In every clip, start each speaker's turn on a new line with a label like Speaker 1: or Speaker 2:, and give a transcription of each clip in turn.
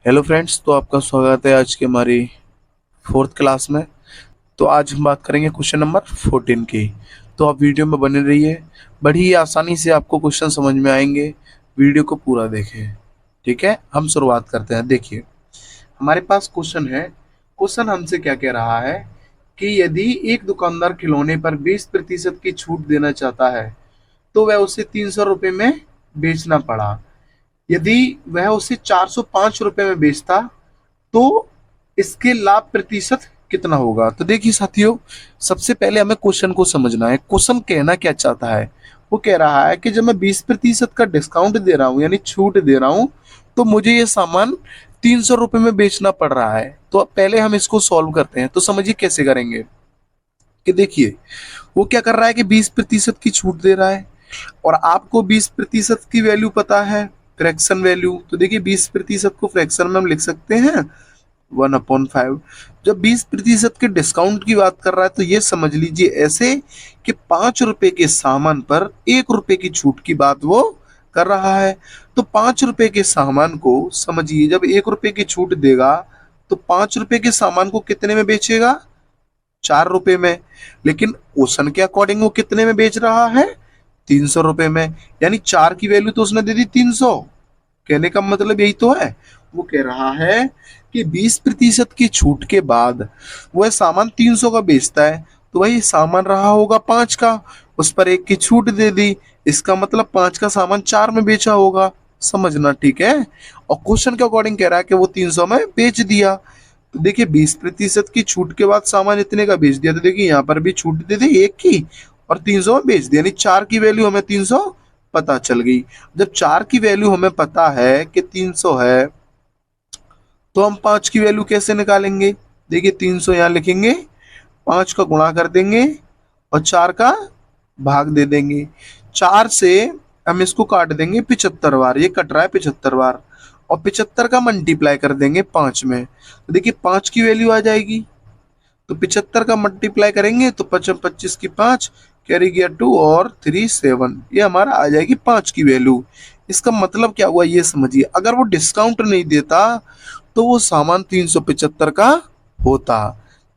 Speaker 1: Hello friends, तो आपका स्वागत है आज की हमारी फोर्थ क्लास में। तो आज हम बात करेंगे क्वेश्चन नंबर 14 की। तो आप वीडियो में बने रहिए, बड़ी ही आसानी से आपको क्वेश्चन समझ में आएंगे। वीडियो को पूरा देखें। ठीक है, हम शुरुआत करते हैं। देखिए, हमारे पास क्वेश्चन है। क्वेश्चन हमसे क्या कह रहा है कि यदि एक दुकानदार खिलौने पर 20% की छूट देना चाहता है तो वह उसे 300 रुपये में बेचना पड़ा। यदि वह उसे 405 रुपये में बेचता तो इसके लाभ प्रतिशत कितना होगा। तो देखिए साथियों, सबसे पहले हमें क्वेश्चन को समझना है। क्वेश्चन कहना क्या चाहता है। वो कह रहा है कि जब मैं 20% का डिस्काउंट दे रहा हूं यानी छूट दे रहा हूं तो मुझे ये सामान 300 रुपये में बेचना पड़ रहा है। तो अब पहले हम इसको सॉल्व करते हैं। तो समझिए कैसे करेंगे। कि देखिए, वो क्या कर रहा है कि 20% की छूट दे रहा है और आपको 20% की वैल्यू पता है, फ्रैक्शन वैल्यू। तो देखिए, 20% को फ्रैक्शन में हम लिख सकते हैं 1/5। जब 20% के डिस्काउंट की बात कर रहा है तो ये समझ लीजिए ऐसे कि 5 रुपए के सामान पर 1 रुपए की छूट की बात वो कर रहा है। तो 5 रुपए के सामान को समझिए, जब 1 रुपए की छूट देगा तो 5 रुपए के सामान को कितने में बेचेगा? 4 रुपए में। लेकिन ओशन के अकॉर्डिंग वो कितने में बेच रहा है? 300 रुपए में। यानी 4 की वैल्यू तो उसने दे दी 300। कहने का मतलब यही तो है। वो कह रहा है कि 20% की छूट के बाद वह सामान 300 का बेचता है तो वही सामान रहा होगा 5 का। उस पर 1 की छूट दे दी, इसका मतलब 5 का सामान 4 में बेचा होगा। समझना ठीक है। और क्वेश्चन के अकॉर्डिंग कह रहा है कि वो 300 में बेच दिया। तो देखिए, 20% की छूट के बाद सामान इतने का बेच दिया। तो देखिए, यहाँ पर भी छूट दे दी 1 की और 300 में बेच दिया। यानी 4 की वैल्यू हमें 300 पता चल गई। जब 4 की वैल्यू हमें पता है कि 300 है तो हम 5 की वैल्यू कैसे निकालेंगे। देखिए, 300 यहाँ लिखेंगे, 5 का गुणा कर देंगे और 4 का भाग दे देंगे। 4 से हम इसको काट देंगे 75 बार, ये कट रहा है 75 बार। और 75 का मल्टीप्लाई कर देंगे 5 में। तो देखिए, 5 की वैल्यू आ जाएगी। तो 75 का मल्टीप्लाई करेंगे तो 25 की 5 कैरी गया 2 और 3 7, ये हमारा आ जाएगी 5 की वैल्यू। इसका मतलब क्या हुआ ये समझिए, अगर वो डिस्काउंट नहीं देता तो वो सामान 375 का होता।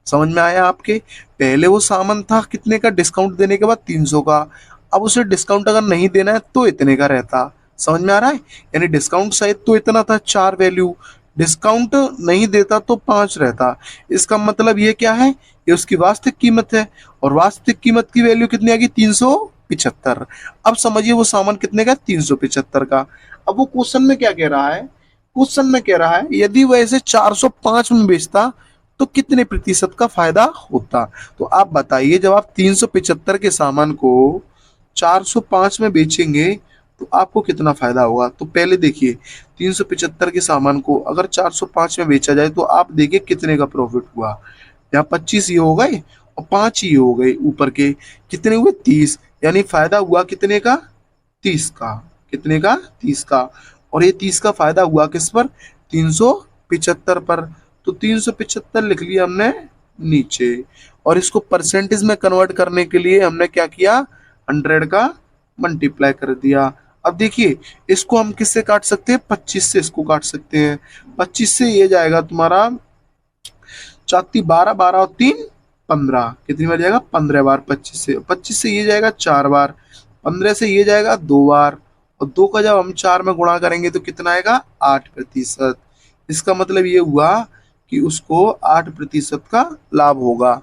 Speaker 1: समझ में आया आपके? पहले वो सामान था कितने का डिस्काउंट देने के बाद 300 का। अब उसे डिस्काउंट अगर नहीं देना है तो इतने का रहता। समझ में आ रहा है? यानी डिस्काउंट शायद तो इतना था 4 वैल्यू, डिस्काउंट नहीं देता तो 5 रहता। इसका मतलब ये क्या है, ये उसकी वास्तविक कीमत है। और वास्तविक कीमत की वैल्यू कितनी आ गई? 375। अब समझिए वो सामान कितने का? 375 का। अब वो क्वेश्चन में क्या कह रहा है? क्वेश्चन में कह रहा है यदि वह इसे 405 में बेचता तो कितने प्रतिशत का फायदा होता। तो आप बताइए, जब आप 375 के सामान को 405 में बेचेंगे तो आपको कितना फायदा होगा। तो पहले देखिए, 375 के सामान को अगर 405 में बेचा जाए तो आप देखिए कितने का प्रॉफिट हुआ। यहाँ 25 ये हो गए और 5 ये हो गए ऊपर के, कितने हुए? 30। यानी फायदा हुआ कितने का? 30 का। कितने का? 30 का। और ये 30 का फायदा हुआ किस पर? 375 पर। तो 375 लिख लिया हमने नीचे। और इसको परसेंटेज में कन्वर्ट करने के लिए हमने क्या किया? 100 का मल्टीप्लाई कर दिया। अब देखिए, इसको हम किससे काट सकते हैं? 25 से इसको काट सकते हैं। 25 से ये जाएगा तुम्हारा 4 12 12 और 3 15। कितनी बार जाएगा? 15 बार। 25 से ये जाएगा 4 बार। 15 से ये जाएगा 2 बार। और 2 का जब हम 4 में गुणा करेंगे तो कितना आएगा? 8%। इसका मतलब ये हुआ कि उसको 8% का लाभ होगा।